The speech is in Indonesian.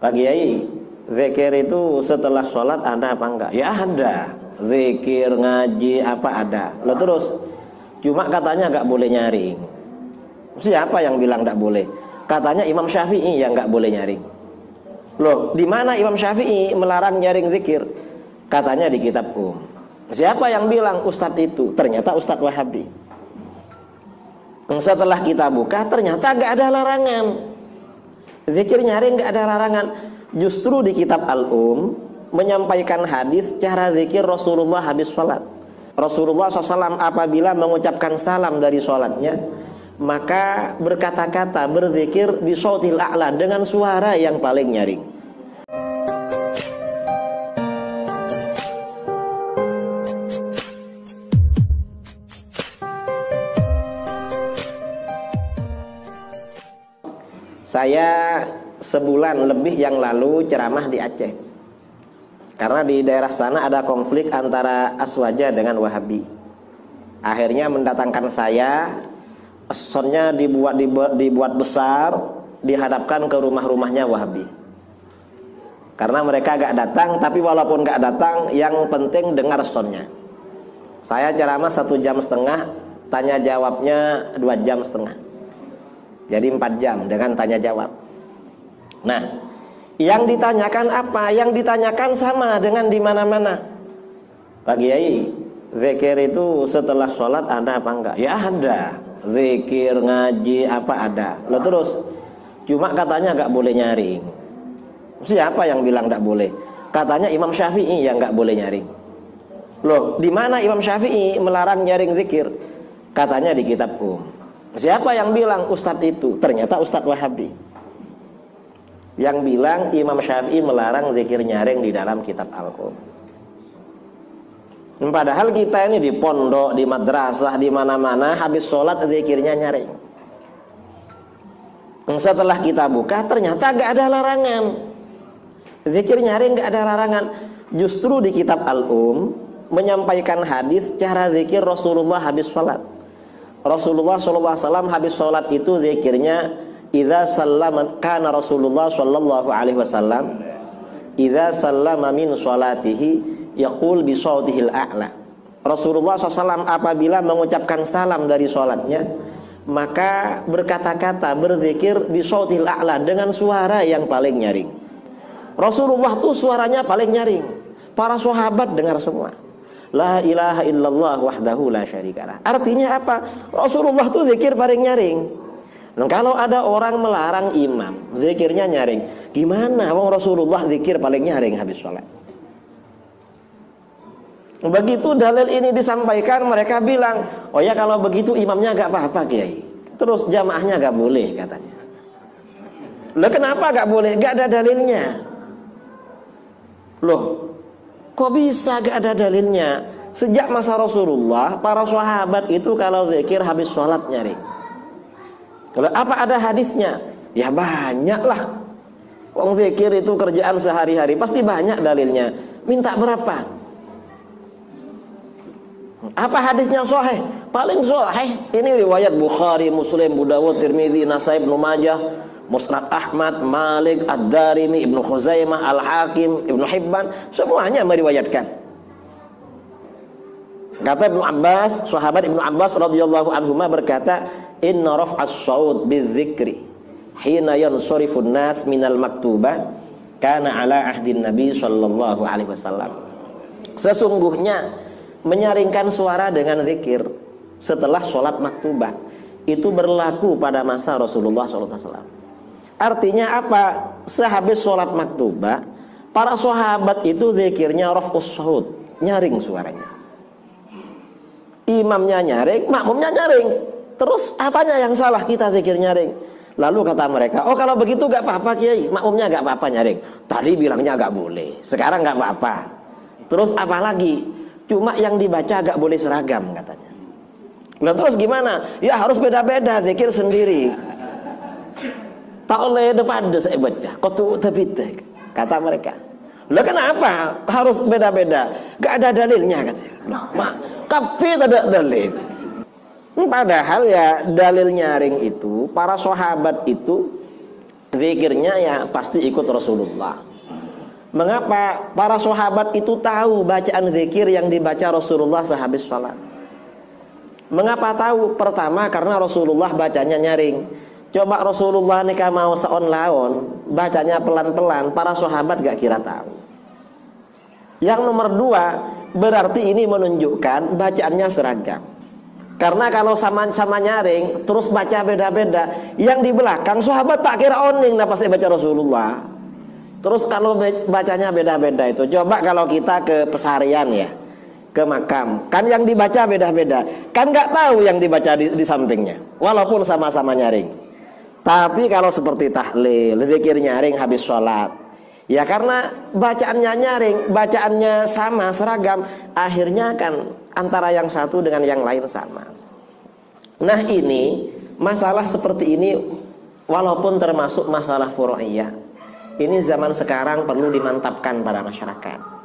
Pak Kiai, zikir itu setelah sholat ada apa enggak? Ya ada. Zikir, ngaji, apa ada. Lalu terus, cuma katanya enggak boleh nyaring. Siapa yang bilang enggak boleh? Katanya Imam Syafi'i yang enggak boleh nyaring. Loh, di mana Imam Syafi'i melarang nyaring zikir? Katanya di kitab Siapa yang bilang Ustadz itu? Ternyata Ustadz Wahabi. Setelah kita buka, ternyata enggak ada larangan. Zikir nyaring enggak ada larangan. Justru di kitab menyampaikan hadis cara zikir Rasulullah habis sholat. Rasulullah SAW apabila mengucapkan salam dari sholatnya, maka berkata-kata, berzikir bi shautil a'la, dengan suara yang paling nyaring. Saya sebulan lebih yang lalu ceramah di Aceh. Karena di daerah sana ada konflik antara Aswaja dengan Wahabi. Akhirnya mendatangkan saya, sonnya dibuat besar, dihadapkan ke rumah-rumahnya Wahabi. Karena mereka gak datang, tapi walaupun gak datang, yang penting dengar sonnya. Saya ceramah 1,5 jam, tanya jawabnya 2,5 jam. Jadi 4 jam dengan tanya jawab. Nah, yang ditanyakan apa? Yang ditanyakan sama dengan di mana-mana. Pak Kiai, zikir itu setelah sholat ada apa enggak? Ya ada. Zikir, ngaji, apa ada. Lalu terus, cuma katanya enggak boleh nyaring. Siapa yang bilang enggak boleh? Katanya Imam Syafi'i yang enggak boleh nyaring. Loh, di mana Imam Syafi'i melarang nyaring zikir? Katanya di kitab Siapa yang bilang Ustadz itu? Ternyata Ustadz Wahabi. Yang bilang Imam Syafi'i melarang zikir nyaring di dalam kitab Al-Qum. Padahal kita ini di pondok, di madrasah, di mana-mana habis sholat zikirnya nyaring. Setelah kita buka ternyata gak ada larangan. Zikir nyaring gak ada larangan. Justru di kitab menyampaikan hadis cara zikir Rasulullah habis sholat. Rasulullah SAW habis sholat itu zikirnya, idza sallama, kana Rasulullah sallallahu alaihi wasallam idza sallama min sholatihi yaqul bi shautihil a'la. Rasulullah SAW apabila mengucapkan salam dari sholatnya, maka berkata-kata, berzikir bi shautihil a'la, dengan suara yang paling nyaring. Rasulullah tuh suaranya paling nyaring. Para sahabat dengar semua. La ilaha illallah wahdahu la syarikalah. Artinya apa? Rasulullah tuh zikir paling nyaring. Nah, kalau ada orang melarang imam zikirnya nyaring, gimana wong Rasulullah zikir paling nyaring habis sholat? Begitu dalil ini disampaikan, mereka bilang, oh ya kalau begitu imamnya gak apa-apa Kiai, terus jamaahnya gak boleh katanya. Loh kenapa gak boleh? Gak ada dalilnya. Loh, kok bisa gak ada dalilnya? Sejak masa Rasulullah, para sahabat itu kalau zikir habis sholat nyaring. Apa ada hadisnya? Ya banyaklah. Wong zikir itu kerjaan sehari-hari, pasti banyak dalilnya. Minta berapa? Apa hadisnya sahih? Paling sahih ini riwayat Bukhari, Muslim, Abu Dawud, Tirmidzi, Nasai, Ibnu Majah, Musnad Ahmad, Malik, Ad-Darimi, Ibnu Khuzaimah, Al-Hakim, Ibnu Hibban, semuanya meriwayatkan. Kata Ibnu Abbas, sahabat Ibnu Abbas radhiyallahu anhuma berkata, inna raf'as shaut bidzikri hina yansurifun nas minal maktubah kana ala ahdin Nabi sallallahu alaihi wasallam. Sesungguhnya menyaringkan suara dengan zikir setelah sholat maktubah itu berlaku pada masa Rasulullah sallallahu alaihi wasallam. Artinya apa? Sehabis sholat maktubah, para sahabat itu zikirnya raf'us shaut, nyaring suaranya. Imamnya nyaring, makmumnya nyaring. Terus apanya yang salah kita zikir nyaring? Lalu kata mereka, oh kalau begitu gak apa-apa Kiai, makmumnya gak apa-apa nyaring. Tadi bilangnya gak boleh, sekarang gak apa-apa. Terus apa lagi? Cuma yang dibaca gak boleh seragam katanya. Nah terus gimana? Ya harus beda-beda, zikir sendiri. Tak oleh depan saya baca, kotu tebite, kata mereka. Lah kenapa harus beda-beda? Gak ada dalilnya katanya. Mak, tapi tidak dalil. Padahal ya dalil nyaring itu para sahabat itu zikirnya ya pasti ikut Rasulullah. Mengapa? Para sahabat itu tahu bacaan zikir yang dibaca Rasulullah sehabis sholat. Mengapa tahu? Pertama karena Rasulullah bacanya nyaring. Coba Rasulullah nikah mau seon laon, bacanya pelan-pelan, para sahabat gak kira tahu. Yang nomor dua, berarti ini menunjukkan bacaannya seragam. Karena kalau sama-sama nyaring, terus baca beda-beda, yang di belakang sahabat tak kira oning lah pasti baca Rasulullah. Terus kalau bacanya beda-beda itu, coba kalau kita ke pesarian ya, ke makam, kan yang dibaca beda-beda, kan nggak tahu yang dibaca di sampingnya, walaupun sama-sama nyaring. Tapi kalau seperti tahlil, zikir nyaring habis sholat, ya karena bacaannya nyaring, bacaannya sama, seragam, akhirnya kan antara yang satu dengan yang lain sama. Nah ini, masalah seperti ini, walaupun termasuk masalah furu'iyah, ini zaman sekarang perlu dimantapkan pada masyarakat.